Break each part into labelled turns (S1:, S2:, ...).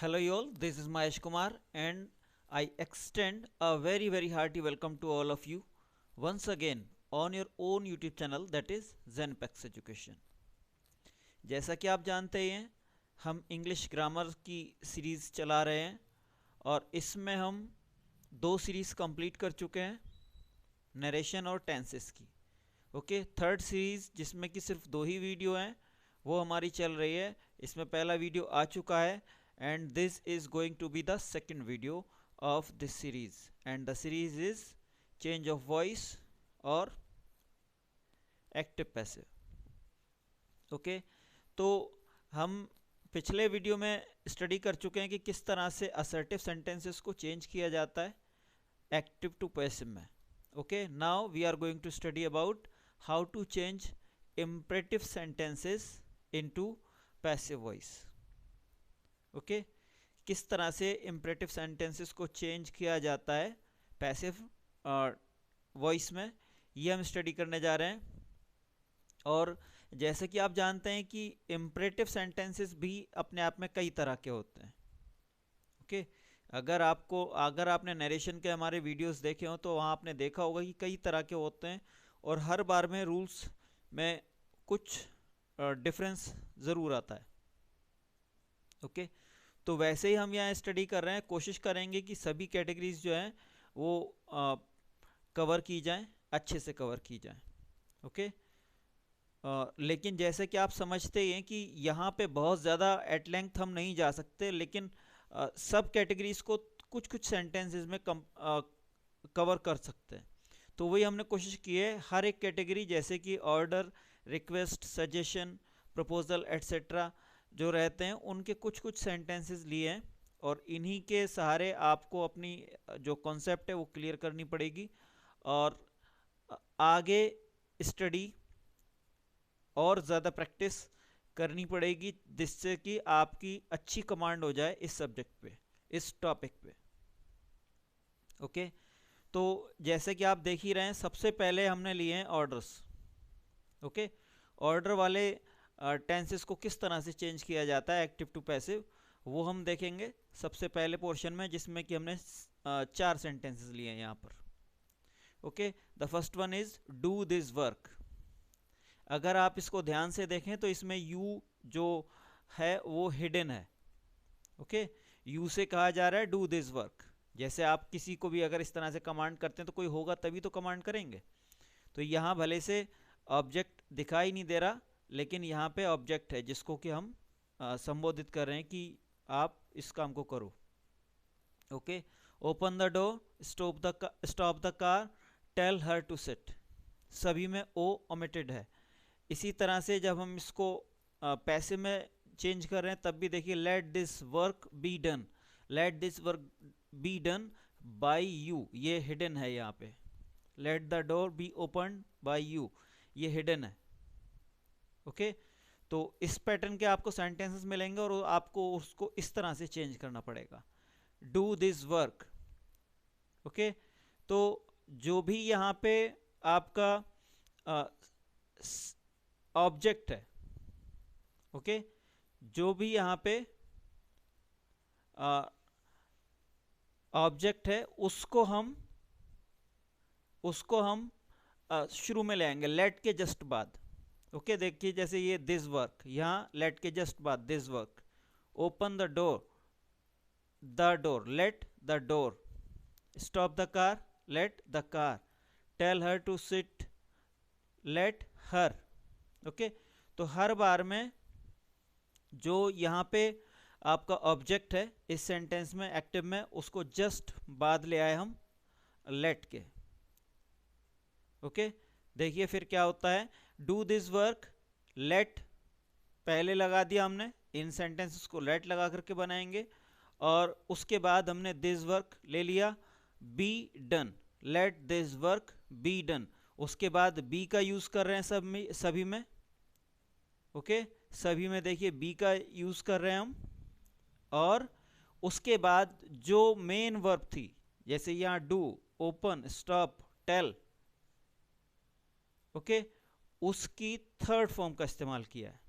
S1: Hello you all, this is Mahesh Kumar and I extend a very hearty welcome to all of you once again on your own YouTube channel that is Zenpex Education। जैसा कि आप जानते ही हैं हम English grammar की series चला रहे हैं और इसमें हम दो सीरीज़ कंप्लीट कर चुके हैं, नरेशन और टेंसेस की। ओके, थर्ड सीरीज़ जिसमें कि सिर्फ दो ही वीडियो हैं वो हमारी चल रही है। इसमें पहला वीडियो आ चुका है and this is going to be the second video of this series and the series is change of voice or active passive। Okay, तो हम पिछले वीडियो में स्टडी कर चुके हैं कि किस तरह से असर्टिव सेंटेंसेस को चेंज किया जाता है एक्टिव टू पैसिव में। Okay, now we are going to study about how to change imperative sentences into passive voice. Okay, किस तरह से इम्परेटिव सेंटेंसेस को चेंज किया जाता है पैसिव वॉइस में, ये हम स्टडी करने जा रहे हैं। और जैसे कि आप जानते हैं कि इम्परेटिव सेंटेंसेस भी अपने आप में कई तरह के होते हैं। ओके, अगर आपने नरेशन के हमारे वीडियोस देखे हो तो वहाँ आपने देखा होगा कि कई तरह के होते हैं और हर बार में रूल्स में कुछ डिफरेंस ज़रूर आता है। ओके, तो वैसे ही हम यहाँ स्टडी कर रहे हैं, कोशिश करेंगे कि सभी कैटेगरीज जो हैं वो कवर की जाएं, अच्छे से कवर की जाएं। ओके, लेकिन जैसे कि आप समझते ही हैं कि यहाँ पे बहुत ज़्यादा एट लेंथ हम नहीं जा सकते, लेकिन सब कैटेगरीज को कुछ कुछ सेंटेंसेस में कवर कर सकते हैं। तो वही हमने कोशिश की है, हर एक कैटेगरी जैसे कि order, request, suggestion, proposal etcetera जो रहते हैं उनके कुछ कुछ सेंटेंसेस लिए हैं और इन्हीं के सहारे आपको अपनी जो कॉन्सेप्ट है वो क्लियर करनी पड़ेगी और आगे स्टडी और ज़्यादा प्रैक्टिस करनी पड़ेगी जिससे कि आपकी अच्छी कमांड हो जाए इस सब्जेक्ट पे, इस टॉपिक पे। ओके, तो जैसे कि आप देख ही रहे हैं, सबसे पहले हमने लिए हैं ऑर्डर्स। ओके, ऑर्डर वाले टेंसेस को किस तरह से चेंज किया जाता है एक्टिव टू पैसिव, वो हम देखेंगे सबसे पहले पोर्शन में, जिसमें कि हमने 4 सेंटेंसेस लिए हैं यहाँ पर। Okay, the first one is do this work. अगर आप इसको ध्यान से देखें तो इसमें यू जो है वो हिडन है। ओके, यू से कहा जा रहा है डू दिस वर्क। जैसे आप किसी को भी अगर इस तरह से कमांड करते हैं तो कोई होगा तभी तो कमांड करेंगे। तो यहाँ भले से ऑब्जेक्ट दिखाई नहीं दे रहा, लेकिन यहाँ पे ऑब्जेक्ट है जिसको कि हम संबोधित कर रहे हैं कि आप इस काम को करो। Okay, open the door, stop the car, tell her to sit. सभी में ओ ओमिटेड है। इसी तरह से जब हम इसको पैसे में चेंज कर रहे हैं तब भी देखिए, late this work be done, late this work be done by you, ये हिडन है यहाँ पे। Late the door be open by you, ये हिडन है। ओके, तो इस पैटर्न के आपको सेंटेंसेस मिलेंगे और आपको उसको इस तरह से चेंज करना पड़ेगा, डू दिस वर्क। ओके, तो जो भी यहाँ पे आपका ऑब्जेक्ट है, ओके, जो भी यहाँ पे ऑब्जेक्ट है उसको हम शुरू में ले आएंगे लेट के जस्ट बाद। ओके, देखिए जैसे ये दिस वर्क, यहाँ लेट के जस्ट बाद this work. Open the door, let the door. Stop the car, let the car. Tell her to sit, let her. Okay, तो हर बार में जो यहाँ पे आपका ऑब्जेक्ट है इस सेंटेंस में एक्टिव में, उसको जस्ट बाद ले आए हम लेट के। ओके, देखिए फिर क्या होता है, डू दिस वर्क, लेट पहले लगा दिया हमने, इन सेंटेंसेस को लेट लगा करके बनाएंगे और उसके बाद हमने दिस वर्क ले लिया, B done, late this work be done. उसके बाद बी का यूज कर रहे हैं सभी में। ओके, सभी में देखिए बी का यूज कर रहे हैं हम। और उसके बाद जो मेन वर्ब थी, जैसे यहाँ do, open, stop, tell, okay, उसकी थर्ड फॉर्म का इस्तेमाल किया है,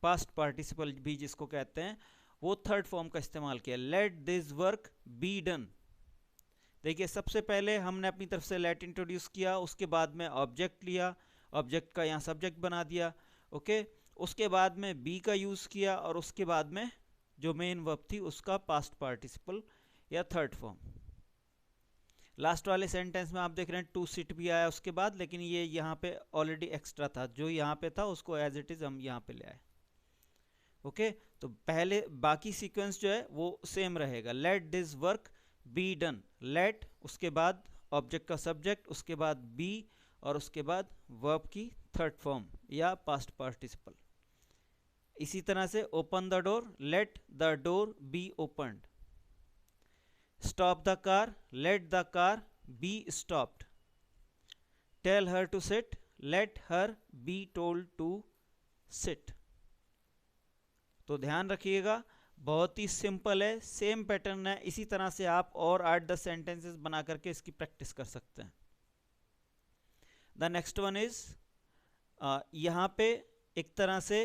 S1: पास्ट पार्टिसिपल भी जिसको कहते हैं, वो थर्ड फॉर्म का इस्तेमाल किया, late this work be done. देखिए सबसे पहले हमने अपनी तरफ से लेट इंट्रोड्यूस किया, उसके बाद में ऑब्जेक्ट लिया, ऑब्जेक्ट का यहाँ सब्जेक्ट बना दिया, ओके। उसके बाद में बी का यूज़ किया और उसके बाद में जो मेन वर्ब थी उसका पास्ट पार्टिसिपल या थर्ड फॉर्म। लास्ट वाले सेंटेंस में आप देख रहे हैं टू सिट भी आया उसके बाद, लेकिन ये यहाँ पे ऑलरेडी एक्स्ट्रा था, जो यहाँ पे था उसको एज इट इज़ हम यहाँ पे ले आए, ओके। तो पहले बाकी सीक्वेंस जो है वो सेम रहेगा, let this work be done, let उसके बाद ऑब्जेक्ट का सब्जेक्ट, उसके बाद बी और उसके बाद वर्ब की थर्ड फॉर्म या पास्ट पार्टिसिपल। इसी तरह से open the door, let the door be opened. Stop the car, let the car be stopped. Tell her to sit, let her be told to sit. तो ध्यान रखिएगा, बहुत ही सिंपल है, सेम पैटर्न है। इसी तरह से आप और 8-10 सेंटेंसेस बना करके इसकी प्रैक्टिस कर सकते हैं। द नेक्स्ट वन इज, यहाँ पे एक तरह से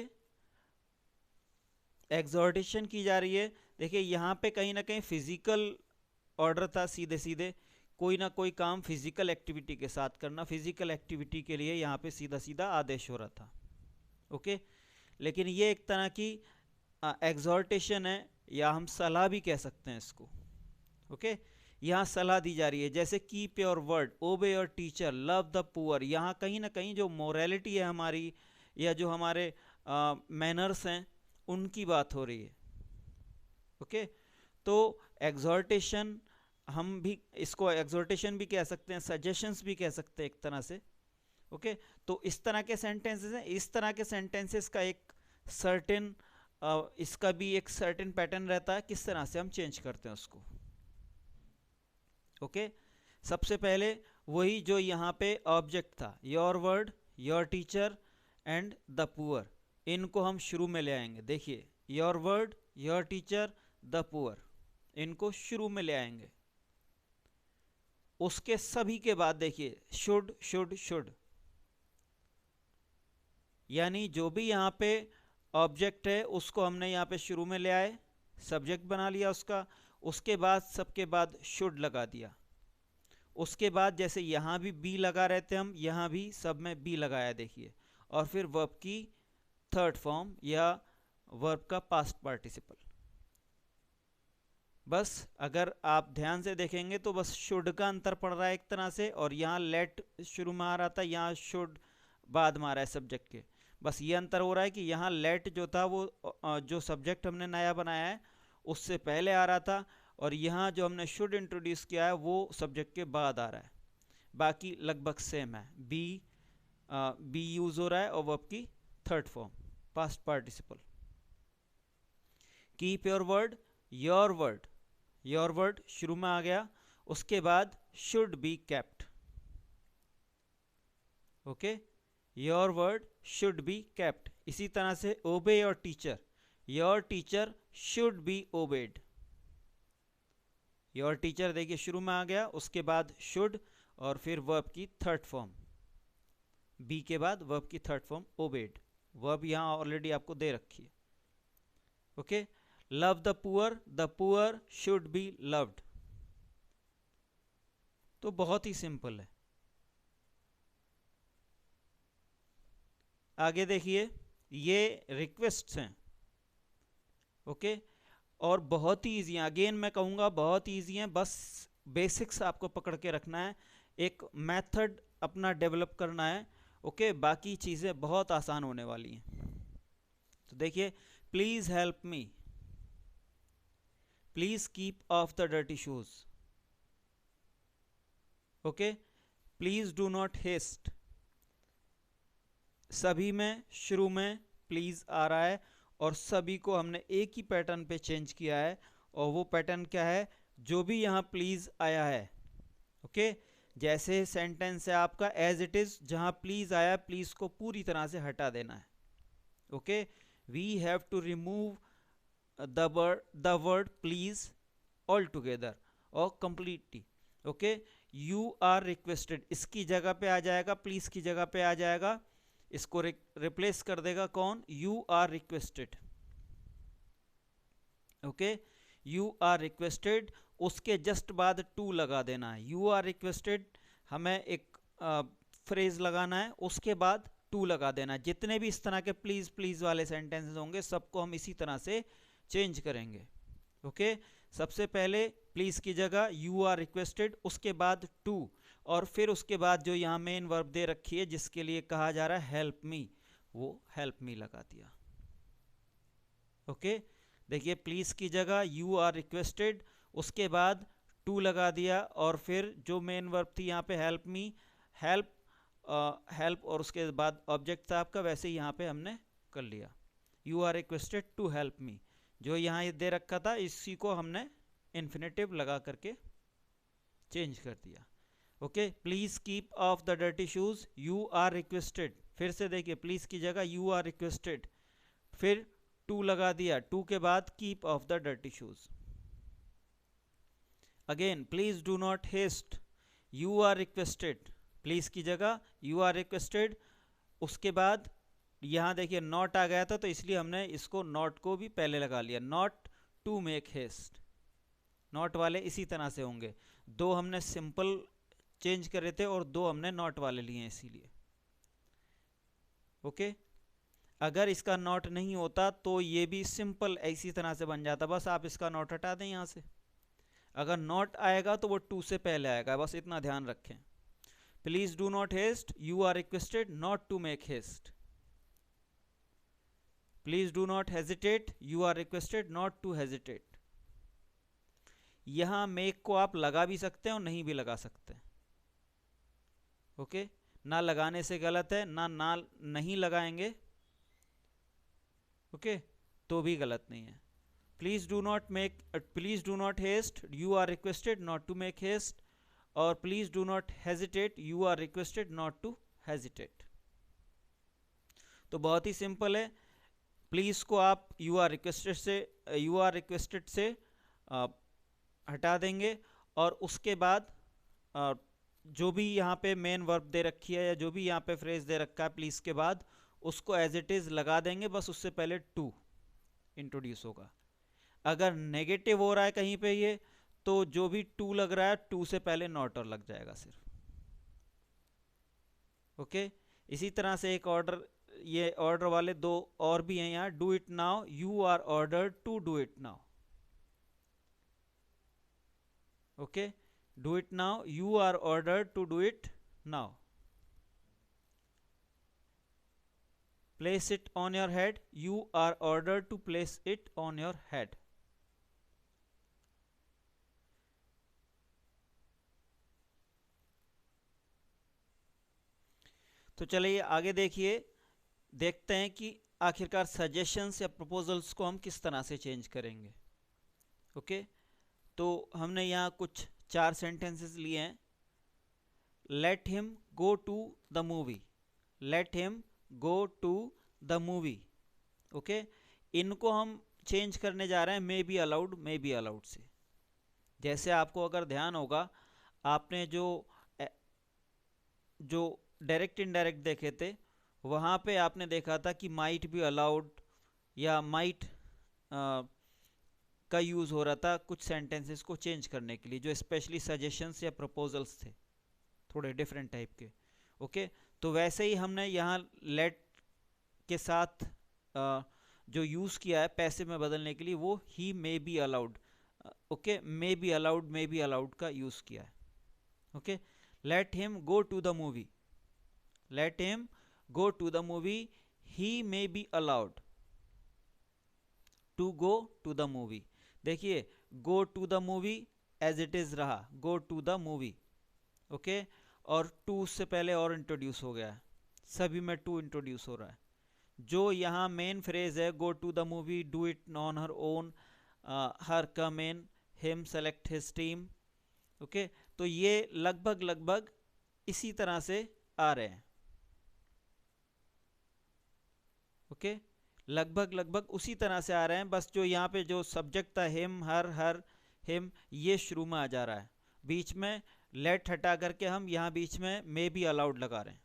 S1: एग्जॉर्टेशन की जा रही है। देखिए यहाँ पे कहीं ना कहीं फिजिकल ऑर्डर था, सीधे सीधे कोई ना कोई काम फिजिकल एक्टिविटी के साथ करना, फिजिकल एक्टिविटी के लिए यहाँ पे सीधा सीधा आदेश हो रहा था, ओके। लेकिन ये एक तरह की एग्जॉर्टेशन है, या हम सलाह भी कह सकते हैं इसको, ओके। यहाँ सलाह दी जा रही है, जैसे कीप योर वर्ड, ओबे your teacher, love the poor. यहाँ कहीं ना कहीं जो मोरालिटी है हमारी, या जो हमारे मैनर्स हैं, उनकी बात हो रही है, ओके। तो एग्जॉर्टेशन, हम भी इसको एग्जॉर्टेशन भी कह सकते हैं, सजेशंस भी कह सकते हैं एक तरह से, ओके। तो इस तरह के सेंटेंसेस हैं। इस तरह के सेंटेंसेस का एक सर्टेन इसका भी एक सर्टेन पैटर्न रहता है, किस तरह से हम चेंज करते हैं उसको, ओके। सबसे पहले वही जो यहाँ पे ऑब्जेक्ट था, your word, your teacher and the poor, इनको हम शुरू में ले आएंगे। देखिए your word, your teacher, the poor, इनको शुरू में ले आएंगे। उसके सभी के बाद देखिए शुड शुड शुड, यानी जो भी यहाँ पे ऑब्जेक्ट है उसको हमने यहाँ पे शुरू में ले आए, सब्जेक्ट बना लिया उसका, उसके बाद सबके बाद शुड लगा दिया। उसके बाद जैसे यहाँ भी बी लगा रहे थे हम, यहाँ भी सब में बी लगाया, देखिए। और फिर वर्ब की थर्ड फॉर्म या वर्ब का पास्ट पार्टिसिपल। बस अगर आप ध्यान से देखेंगे तो बस शुड का अंतर पड़ रहा है एक तरह से, और यहाँ लेट शुरू में आ रहा था, यहाँ शुड बाद में आ रहा है सब्जेक्ट के। बस ये अंतर हो रहा है कि यहाँ लेट जो था वो जो सब्जेक्ट हमने नया बनाया है उससे पहले आ रहा था, और यहाँ जो हमने शुड इंट्रोड्यूस किया है वो सब्जेक्ट के बाद आ रहा है। बाकी लगभग सेम है, बी यूज हो रहा है और वर्ब की third form past participle. Keep your word, your word, your word शुरू में आ गया, उसके बाद should be kept, okay. Your word should be kept. इसी तरह से obey your teacher, your teacher should be obeyed. Your teacher देखिए शुरू में आ गया, उसके बाद शुड और फिर वर्ब की थर्ड फॉर्म, बी के बाद वर्ब की थर्ड फॉर्म ओबेड। वर्ब यहां ऑलरेडी आपको दे रखी है, okay. Love the poor should be loved. तो बहुत ही सिंपल है। आगे देखिए, ये रिक्वेस्ट्स हैं, ओके। और बहुत ही ईजी है, अगेन मैं कहूँगा बहुत ईजी है, बस बेसिक्स आपको पकड़ के रखना है, एक मेथड अपना डेवलप करना है, ओके। बाकी चीज़ें बहुत आसान होने वाली हैं। तो देखिए, please help me, please keep off the dirty shoes, okay. Please do not haste, सभी में शुरू में प्लीज़ आ रहा है, और सभी को हमने एक ही पैटर्न पे चेंज किया है, और वो पैटर्न क्या है, जो भी यहाँ प्लीज़ आया है, ओके। जैसे सेंटेंस है आपका एज इट इज़, जहाँ प्लीज़ आया प्लीज़ को पूरी तरह से हटा देना है, okay. We have to remove the word please altogether or completely, okay. You are requested इसकी जगह पे आ जाएगा, प्लीज़ की जगह पे आ जाएगा, इसको रिप्लेस कर देगा कौन, you are requested, okay, you are requested, उसके जस्ट बाद टू लगा देना है। यू आर रिक्वेस्टेड हमें एक फ्रेज लगाना है, उसके बाद टू लगा देना है। जितने भी इस तरह के प्लीज प्लीज वाले सेंटेंसेस होंगे सबको हम इसी तरह से चेंज करेंगे। ओके, सबसे पहले प्लीज की जगह यू आर रिक्वेस्टेड, उसके बाद टू, और फिर उसके बाद जो यहाँ मेन वर्ब दे रखी है जिसके लिए कहा जा रहा है हेल्प मी, वो हेल्प मी लगा दिया। ओके, देखिए प्लीज की जगह यू आर रिक्वेस्टेड, उसके बाद टू लगा दिया, और फिर जो मेन वर्ब थी यहाँ पे हेल्प मी, हेल्प हेल्प और उसके बाद ऑब्जेक्ट था आपका, वैसे ही यहाँ पे हमने कर लिया। You are requested to help me, जो यहाँ ये दे रखा था इसी को हमने इन्फिनेटिव लगा करके चेंज कर दिया। Okay, please keep off the dirty shoes, you are requested, फिर से देखिए प्लीज की जगह यू आर रिक्वेस्टेड, फिर टू लगा दिया, टू के बाद keep off the dirty shoes. Again please do not haste, you are requested, please की जगह यू आर रिक्वेस्टेड, उसके बाद यहां देखिए नॉट आ गया था तो इसलिए हमने इसको नॉट को भी पहले लगा लिया, not to make haste. Not वाले इसी तरह से होंगे, दो हमने सिंपल चेंज करे थे और दो हमने नॉट वाले लिए इसीलिए। ओके, अगर इसका नॉट नहीं होता तो ये भी सिंपल इसी तरह से बन जाता, बस आप इसका नॉट हटा दें यहां से। अगर नॉट आएगा तो वो टू से पहले आएगा, बस इतना ध्यान रखें। Please do not haste, you are requested not to make haste. Please do not hesitate, you are requested not to hesitate. यहां मेक को आप लगा भी सकते हैं और नहीं भी लगा सकते। ओके, ना लगाने से गलत है, ना नहीं लगाएंगे ओके तो भी गलत नहीं है। Please do not haste, you are requested not to make haste, और please do not hesitate, you are requested not to hesitate. तो बहुत ही सिंपल है, प्लीज को आप यू आर रिक्वेस्टेड से हटा देंगे, और उसके बाद जो भी यहाँ पे मेन वर्ब दे रखी है या जो भी यहाँ पे फ्रेज दे रखा है प्लीज के बाद, उसको एज इट इज लगा देंगे, बस उससे पहले टू इंट्रोड्यूस होगा। अगर नेगेटिव हो रहा है कहीं पे ये, तो जो भी टू लग रहा है टू से पहले नॉट और लग जाएगा सिर्फ। ओके, इसी तरह से एक ऑर्डर, ये ऑर्डर वाले दो और भी हैं यहाँ, do it now, you are order to do it now. Okay, do it now, you are order to do it now. Place it on your head, you are ordered to place it on your head. तो चलिए आगे देखते हैं कि आखिरकार suggestions या proposals को हम किस तरह से चेंज करेंगे। ओके, तो हमने यहाँ कुछ 4 सेंटेंसेस लिए हैं। Let him go to the movie, let him go to the movie. Okay, इनको हम चेंज करने जा रहे हैं मे बी अलाउड से। जैसे आपको अगर ध्यान होगा, आपने जो डायरेक्ट इनडायरेक्ट देखे थे वहाँ पे आपने देखा था कि माइट बी अलाउड या माइट का यूज़ हो रहा था कुछ सेंटेंसेस को चेंज करने के लिए, जो स्पेशली सजेशंस या प्रपोजल्स थे थोड़े डिफरेंट टाइप के। ओके, तो वैसे ही हमने यहाँ लेट के साथ जो यूज़ किया है पैसे में बदलने के लिए, वो he may be allowed. Okay, may be allowed का यूज़ किया है। Okay, let him go to the movie, let him go to the movie, he may be allowed to go to the movie. देखिए go to the movie as it is रहा, go to the movie. Okay, और टू उससे पहले और introduce हो गया है, सभी में टू इंट्रोड्यूस हो रहा है। जो यहाँ मेन फ्रेज है go to the movie, do it on her own, her come in, him select his team. Okay, तो ये लगभग इसी तरह से आ रहे हैं। ओके, लगभग उसी तरह से आ रहे हैं, बस जो यहाँ पे जो सब्जेक्ट था हिम, हर हिम, ये शुरू में आ जा रहा है। बीच में लेट हटा करके हम यहाँ बीच में मे बी अलाउड लगा रहे हैं।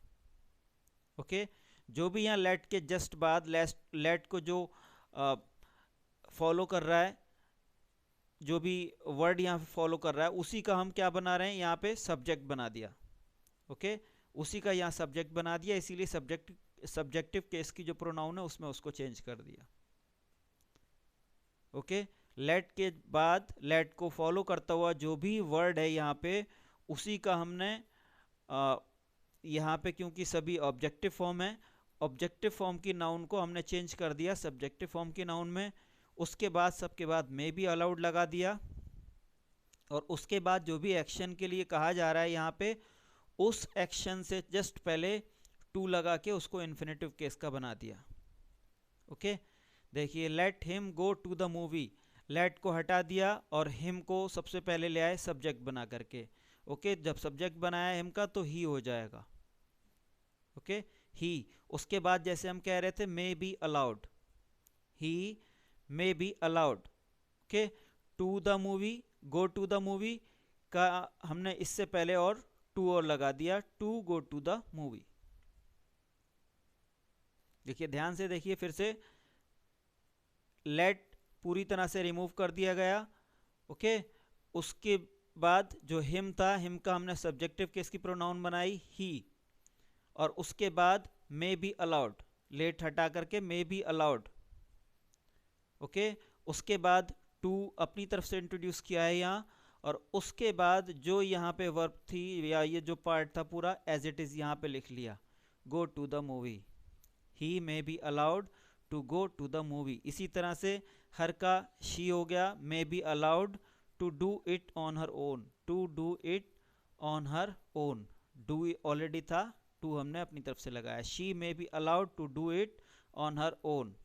S1: ओके, जो भी यहाँ लेट के जस्ट बाद लेट को जो फॉलो कर रहा है जो भी वर्ड यहाँ पे फॉलो कर रहा है उसी का हम क्या बना रहे हैं, यहाँ पे सब्जेक्ट बना दिया। ओके, उसी का यहाँ सब्जेक्ट बना दिया, इसीलिए सब्जेक्टिव केस की जो प्रोनाउन है उसमें उसको चेंज कर दिया। ओके, लेट के बाद लेट को फॉलो करता हुआ जो भी वर्ड है यहाँ पे उसी का हमने यहाँ पे, क्योंकि सभी ऑब्जेक्टिव फॉर्म है, ऑब्जेक्टिव फॉर्म की नाउन को हमने चेंज कर दिया सब्जेक्टिव फॉर्म की नाउन में। उसके बाद सबके बाद मे बी अलाउड लगा दिया, और उसके बाद जो भी एक्शन के लिए कहा जा रहा है यहाँ पे उस एक्शन से जस्ट पहले टू लगा के उसको इन्फिनेटिव केस का बना दिया। ओके, देखिए let him go to the movie, let को हटा दिया और हिम को सबसे पहले ले आए सब्जेक्ट बना करके। ओके, जब सब्जेक्ट बनाया हिम का तो ही हो जाएगा। ओके, ही, उसके बाद जैसे हम कह रहे थे may be allowed, he may be allowed. Okay, to the movie, go to the movie का हमने इससे पहले और टू और लगा दिया, to go to the movie. देखिए ध्यान से देखिए, फिर से लेट पूरी तरह से रिमूव कर दिया गया। ओके, उसके बाद जो हिम था, हिम का हमने सब्जेक्टिव केस की प्रोनाउन बनाई ही, और उसके बाद मे बी अलाउड, लेट हटा करके मे बी अलाउड। ओके, उसके बाद टू अपनी तरफ से इंट्रोड्यूस किया है यहाँ, और उसके बाद जो यहाँ पे वर्ब थी या ये जो पार्ट था पूरा एज इट इज यहाँ पे लिख लिया, go to the movie, he may be allowed to go to the movie. इसी तरह से हर का शी हो गया, may be allowed to do it on her own, to do it on her own, do already था, to हमने अपनी तरफ से लगाया, she may be allowed to do it on her own.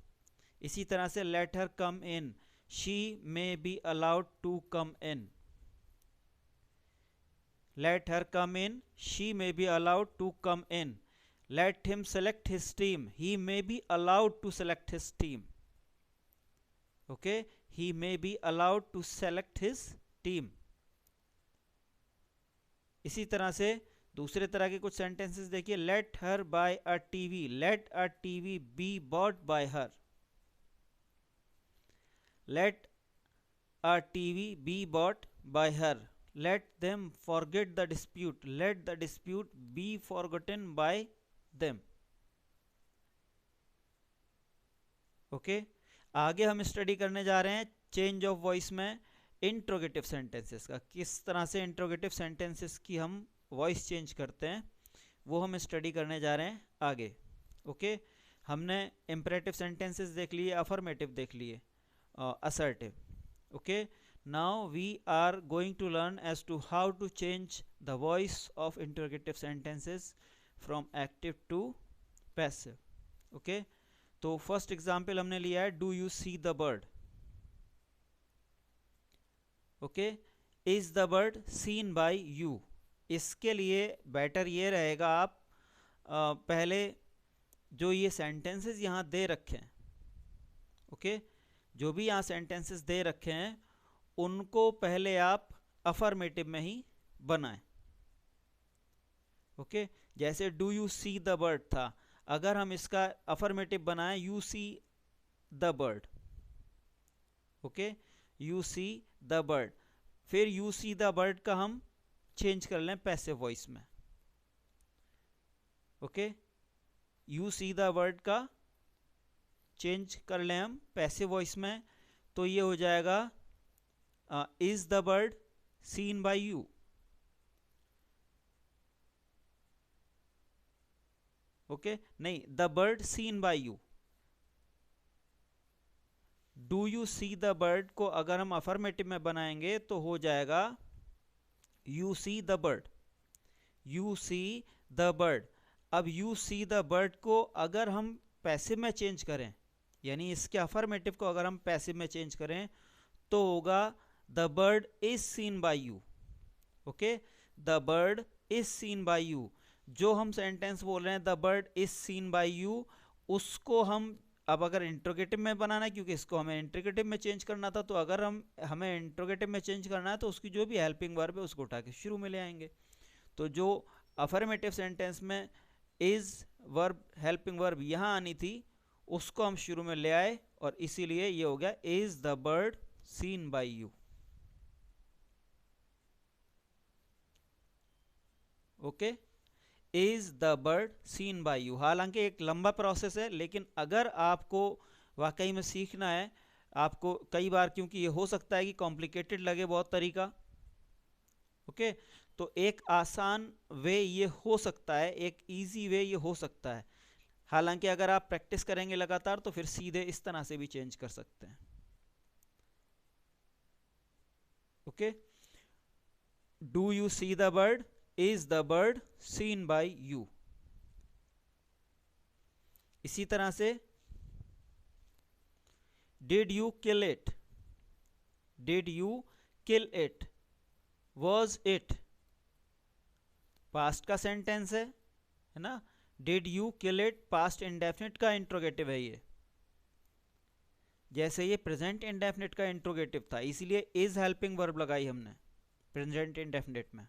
S1: इसी तरह से let her come in, she may be allowed to come in, let her come in, she may be allowed to come in, let him select his team, he may be allowed to select his team. Okay, he may be allowed to select his team. इसी तरह से दूसरे तरह के कुछ sentences देखिए, let her buy a TV, let a TV be bought by her, let a TV be bought by her, let them forget the dispute, let the dispute be forgotten by them. Okay, आगे हम study करने जा रहे हैं change of voice में interrogative sentences का, किस तरह से इंट्रोगेटिव सेंटेंसेस की हम वॉइस चेंज करते हैं वो हम स्टडी करने जा रहे हैं आगे। ओके, हमने इम्परेटिव सेंटेंसेस देख लिए, अफर्मेटिव देख लिए, assertive. Okay, now we are going to learn as to how to change the voice of interrogative sentences from active to passive. okay, तो फर्स्ट एग्जाम्पल हमने लिया है do you see the bird. Okay, is the bird seen by you. इसके लिए better ये रहेगा आप पहले जो ये सेंटेंसेस यहाँ दे रखे हैं, ओके, जो भी यहाँ सेंटेंसेस दे रखे हैं उनको पहले आप अफर्मेटिव में ही बनाएं। ओके, जैसे do you see the bird था, अगर हम इसका अफर्मेटिव बनाएं you see the bird. Okay, you see the bird, फिर यू सी द बर्ड का हम चेंज कर लें पैसिव वॉइस में। Okay, you see the bird का चेंज कर लें हम पैसिव वॉइस में, तो ये हो जाएगा is the bird seen by you। Okay, नहीं, the bird seen by you। do you see the bird को अगर हम अफर्मेटिव में बनाएंगे तो हो जाएगा you see the bird, you see the bird। अब you see the bird को अगर हम पैसिव में चेंज करें, यानी इसके अफर्मेटिव को अगर हम पैसिव में चेंज करें तो होगा the bird is seen by you। Okay, the bird is seen by you। जो हम सेंटेंस बोल रहे हैं the bird is seen by you, उसको हम अब अगर इंट्रोगेटिव में बनाना है, क्योंकि इसको हमें इंट्रोगेटिव में चेंज करना था, तो अगर हमें इंट्रोगेटिव में चेंज करना है तो उसकी जो भी हेल्पिंग वर्ब है उसको उठा के शुरू में ले आएंगे। तो जो अफर्मेटिव सेंटेंस में इज वर्ब हेल्पिंग वर्ब यहाँ आनी थी उसको हम शुरू में ले आए, और इसीलिए ये हो गया is the bird seen by you. Okay, is the bird seen by you. हालांकि एक लंबा प्रोसेस है, लेकिन अगर आपको वाकई में सीखना है आपको कई बार, क्योंकि ये हो सकता है कि कॉम्प्लिकेटेड लगे बहुत तरीका, ओके, तो एक आसान वे ये हो सकता है, एक इजी वे ये हो सकता है। हालांकि अगर आप प्रैक्टिस करेंगे लगातार तो फिर सीधे इस तरह से भी चेंज कर सकते हैं। Okay, do you see the bird, is the bird seen by you. इसी तरह से did you kill it, did you kill it, was it, past का सेंटेंस है ना। Did you kill it past indefinite का इंट्रोगेटिव है ये, जैसे ये प्रेजेंट इंडेफिनिट का इंट्रोगेटिव था, इसीलिए इज हेल्पिंग वर्ब लगाई हमने प्रेजेंट इंडेफिनिट में।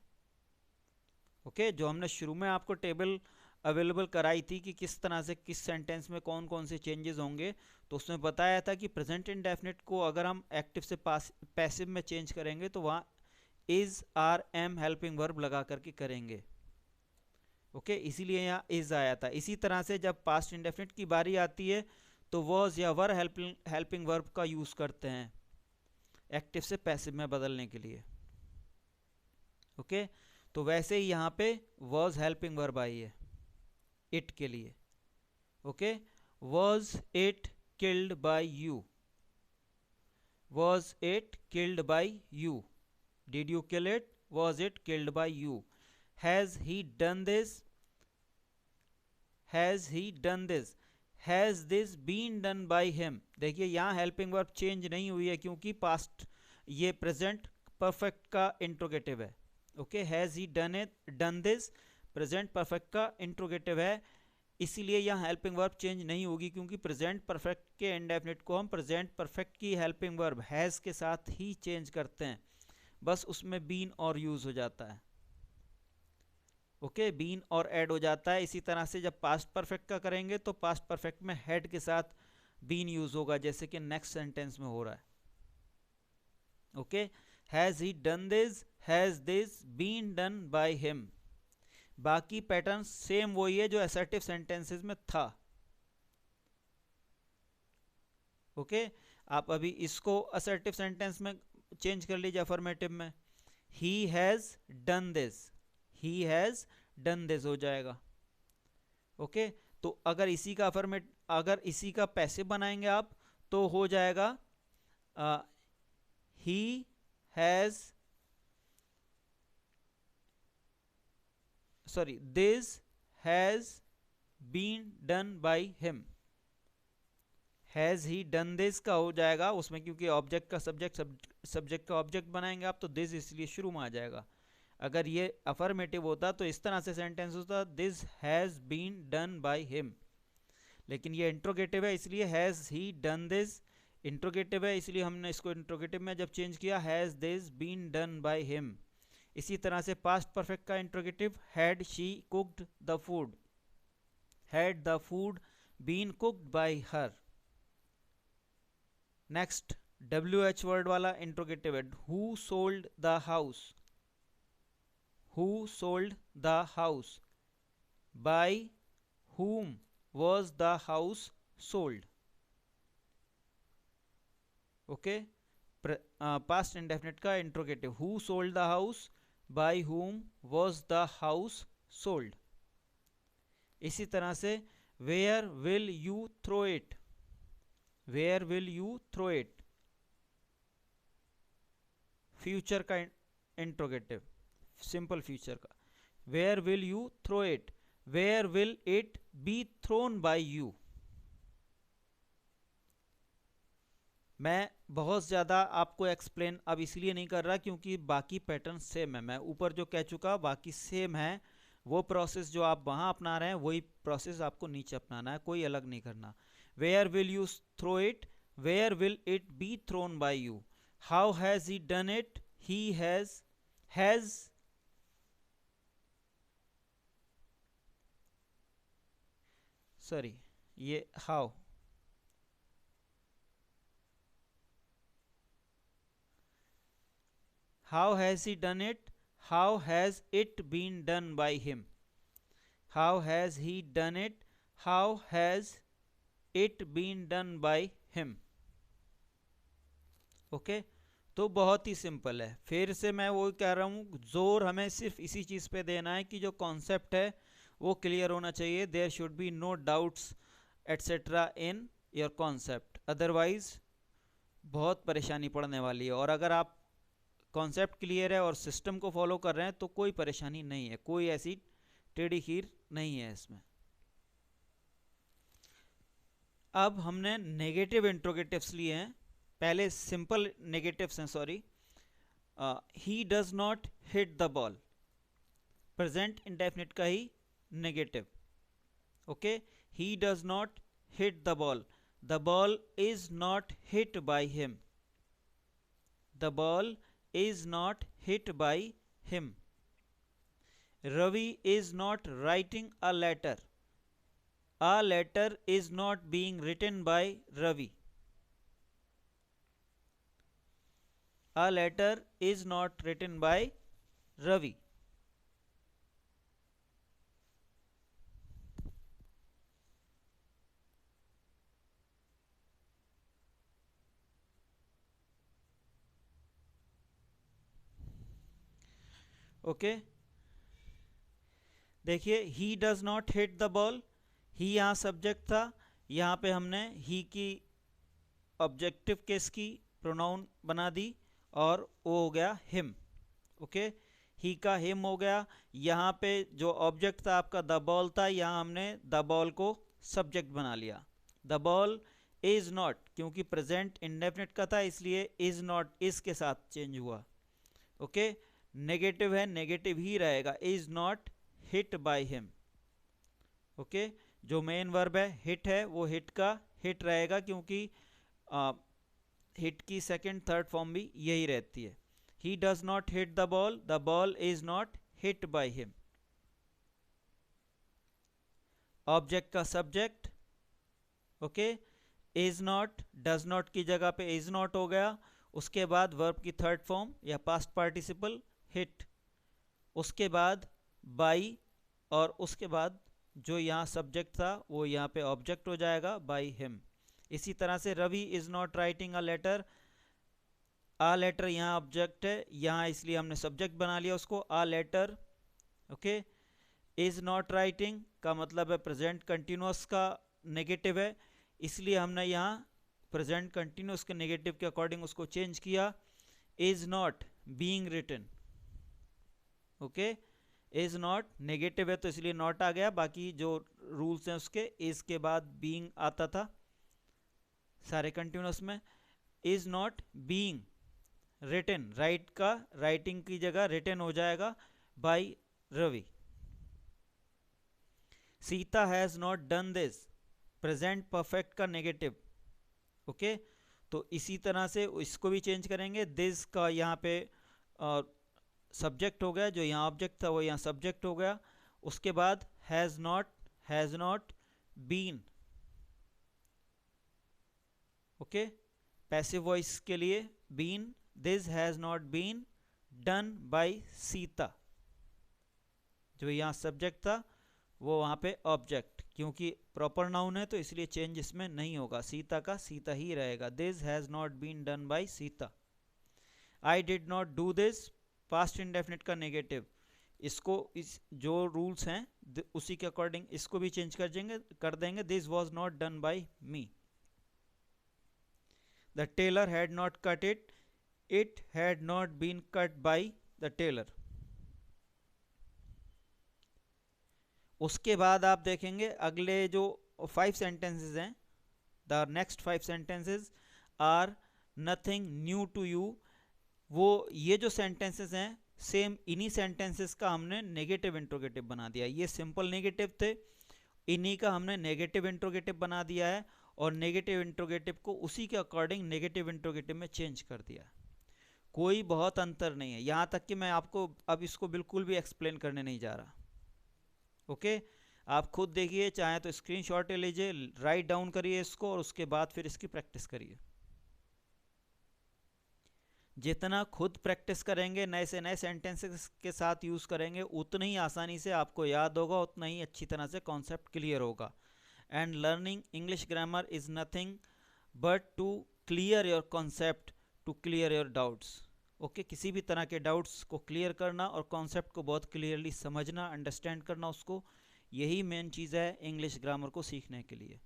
S1: ओके, जो हमने शुरू में आपको टेबल अवेलेबल कराई थी कि किस तरह से किस सेंटेंस में कौन कौन से चेंजेस होंगे, तो उसमें बताया था कि प्रेजेंट इंडेफिनिट को अगर हम एक्टिव से पैसिव में चेंज करेंगे तो वहाँ is R am helping verb लगा करके करेंगे। ओके, इसीलिए यहाँ इज आया था। इसी तरह से जब पास्ट इंडेफिनिट की बारी आती है तो वॉज या वर हेल्पिंग वर्ब का यूज करते हैं एक्टिव से पैसिव में बदलने के लिए। ओके, तो वैसे ही यहाँ पे वॉज हेल्पिंग वर्ब आई है इट के लिए। Okay, was it killed by you, was it killed by you, did you kill it, was it killed by you, has he done this, has he done this, has this been done by him. देखिए यहाँ helping verb change नहीं हुई है क्योंकि past ये present perfect का interrogative है। Okay, has he done it, done this present perfect का इंट्रोगेटिव है, इसीलिए यहाँ हेल्पिंग वर्ब चेंज नहीं होगी क्योंकि प्रेजेंट परफेक्ट के इंडेफिनिट को हम प्रेजेंट परफेक्ट की हेल्पिंग वर्ब हैज के साथ ही चेंज करते हैं, बस उसमें बीन और यूज हो जाता है। ओके, बीन और ऐड हो जाता है। इसी तरह से जब पास्ट परफेक्ट का करेंगे तो पास्ट परफेक्ट में हैड के साथ बीन यूज होगा, जैसे कि नेक्स्ट सेंटेंस में हो रहा है। Okay, has he done this, has this been done by him. बाकी पैटर्न सेम वही है जो असर्टिव सेंटेंसेस में था। ओके, आप अभी इसको असर्टिव सेंटेंस में चेंज कर लीजिए अफर्मेटिव में, he has done this, he has done this हो जाएगा। ओके, तो अगर इसी का अगर इसी का पैसिव बनाएंगे आप तो हो जाएगा ही has, sorry, this has been done by him. Has he done this का हो जाएगा उसमें, क्योंकि ऑब्जेक्ट का सब्जेक्ट, सब्जेक्ट का ऑब्जेक्ट बनाएंगे आप तो दिस इसलिए शुरू में आ जाएगा। अगर ये अफर्मेटिव होता तो इस तरह से सेंटेंस होता, this has been done by him, लेकिन ये इंट्रोगेटिव है इसलिए has he done this interrogative है, इसलिए हमने इसको इंट्रोगेटिव में जब चेंज किया has this been done by him. इसी तरह से पास्ट परफेक्ट का interrogative had she cooked the food, had the food been cooked by her. Next WH word वाला इंट्रोगेटिव है, who sold the house, who sold the house, by whom was the house sold। Okay, past indefinite का interrogative, who sold the house, by whom was the house sold। इसी तरह से where will you throw it, where will you throw it, future का interrogative, simple future का, where will you throw it, where will it be thrown by you. मैं बहुत ज़्यादा आपको explain अब इसलिए नहीं कर रहा क्योंकि बाकी पैटर्न सेम है, मैं ऊपर जो कह चुका बाकी सेम है, वो प्रोसेस जो आप वहाँ अपना रहे हैं वही प्रोसेस आपको नीचे अपनाना है, कोई अलग नहीं करना। Where will you throw it, where will it be thrown by you, how has he done it, he has sorry ये how, how has he done it, how has it been done by him, how has he done it, how has it been done by him. Okay, तो बहुत ही simple है। फिर से मैं वो कह रहा हूँ, जोर हमें सिर्फ इसी चीज़ पे देना है कि जो कॉन्सेप्ट है वो क्लियर होना चाहिए। There should be no doubts etcetera in your concept, otherwise बहुत परेशानी पड़ने वाली है। और अगर आप कॉन्सेप्ट क्लियर है और सिस्टम को फॉलो कर रहे हैं तो कोई परेशानी नहीं है, कोई ऐसी टेढ़ी खीर नहीं है इसमें। अब हमने नेगेटिव इंट्रोगेटिव्स लिए हैं, पहले सिंपल नेगेटिव्स हैं, sorry. He does not hit the ball, present indefinite का ही negative. Okay, he does not hit the ball is not hit by him, the ball is not hit by him. Ravi is not writing a letter, a letter is not being written by Ravi, a letter is not written by Ravi. Okay, देखिए he does not hit the ball, he यहाँ subject था, यहाँ पे हमने ही की objective case की pronoun बना दी और वो हो गया हिम। ओके, ही का हिम हो गया। यहाँ पे जो ऑब्जेक्ट था आपका द बॉल था, यहाँ हमने द बॉल को सब्जेक्ट बना लिया। द बॉल इज नॉट, क्योंकि प्रेजेंट इंडेफिनिट का था इसलिए इज नॉट इस के साथ चेंज हुआ। ओके, नेगेटिव है, नेगेटिव ही रहेगा, is not hit by him. Okay, जो मेन वर्ब है हिट है वो हिट का हिट रहेगा, क्योंकि हिट की सेकंड थर्ड फॉर्म भी यही रहती है। He does not hit the ball is not hit by him. Object का subject, okay, is not, does not की जगह पे इज नॉट हो गया। उसके बाद वर्ब की थर्ड फॉर्म या पास्ट पार्टिसिपल हिट, उसके बाद बाई, और उसके बाद जो यहाँ सब्जेक्ट था वो यहाँ पे ऑब्जेक्ट हो जाएगा बाई हिम। इसी तरह से Ravi is not writing a letter, a letter यहाँ ऑब्जेक्ट है, यहाँ इसलिए हमने सब्जेक्ट बना लिया उसको, a letter. Okay, is not writing का मतलब है प्रेजेंट कंटिन्यूस का नेगेटिव है, इसलिए हमने यहाँ प्रेजेंट कंटिन्यूस के नेगेटिव के अकॉर्डिंग उसको चेंज किया। Is not being written, okay, is not negative है तो इसलिए नॉट आ गया, बाकी जो रूल्स हैं उसके इज के बाद बीइंग आता था सारे कंटिन्यूस में। Is not being written, right का राइटिंग की जगह रिटन हो जाएगा by Ravi. Sita has not done this, present perfect का नेगेटिव। ओके, तो इसी तरह से इसको भी चेंज करेंगे। दिस का यहाँ पे सब्जेक्ट हो गया, जो यहाँ ऑब्जेक्ट था वो यहाँ सब्जेक्ट हो गया। उसके बाद has not been, okay, passive voice के लिए been, this has not been done by Sita, जो यहाँ सब्जेक्ट था वो वहाँ पे ऑब्जेक्ट, क्योंकि प्रॉपर नाउन है तो इसलिए चेंज इसमें नहीं होगा, सीता का सीता ही रहेगा। This has not been done by Sita. I did not do this, past indefinite का नेगेटिव, इसको इस जो रूल्स हैं उसी के अकॉर्डिंग इसको भी चेंज कर देंगे। This was not done by me. The tailor had not cut it, it had not been cut by the tailor. उसके बाद आप देखेंगे अगले जो 5 सेंटेंसेस हैं, the next 5 sentences are nothing new to you. वो ये जो सेंटेंसेस हैं सेम इन्हीं सेंटेंसेस का हमने नेगेटिव इंट्रोगेटिव बना दिया। ये सिंपल नेगेटिव थे, इन्हीं का हमने नेगेटिव इंट्रोगेटिव बना दिया है और नेगेटिव इंट्रोगेटिव को उसी के अकॉर्डिंग नेगेटिव इंट्रोगेटिव में चेंज कर दिया। कोई बहुत अंतर नहीं है, यहाँ तक कि मैं आपको अब इसको बिल्कुल भी एक्सप्लेन करने नहीं जा रहा। ओके, आप खुद देखिए, चाहे तो स्क्रीनशॉट ले लीजिए, राइट डाउन करिए इसको और उसके बाद फिर इसकी प्रैक्टिस करिए। जितना खुद प्रैक्टिस करेंगे, नए से नए सेंटेंसेस के साथ यूज़ करेंगे, उतनी ही आसानी से आपको याद होगा, उतना ही अच्छी तरह से कॉन्सेप्ट क्लियर होगा. And learning English grammar is nothing but to clear your concept, to clear your doubts. Okay, किसी भी तरह के डाउट्स को क्लियर करना और कॉन्सेप्ट को बहुत क्लियरली समझना, अंडरस्टैंड करना उसको, यही मेन चीज़ है इंग्लिश ग्रामर को सीखने के लिए.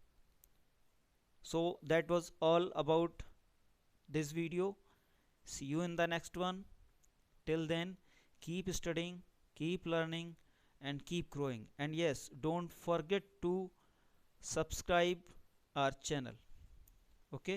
S1: So that was all about this video. See you in the next one. Till then, keep studying, keep learning, and keep growing. And yes, don't forget to subscribe our channel. Okay.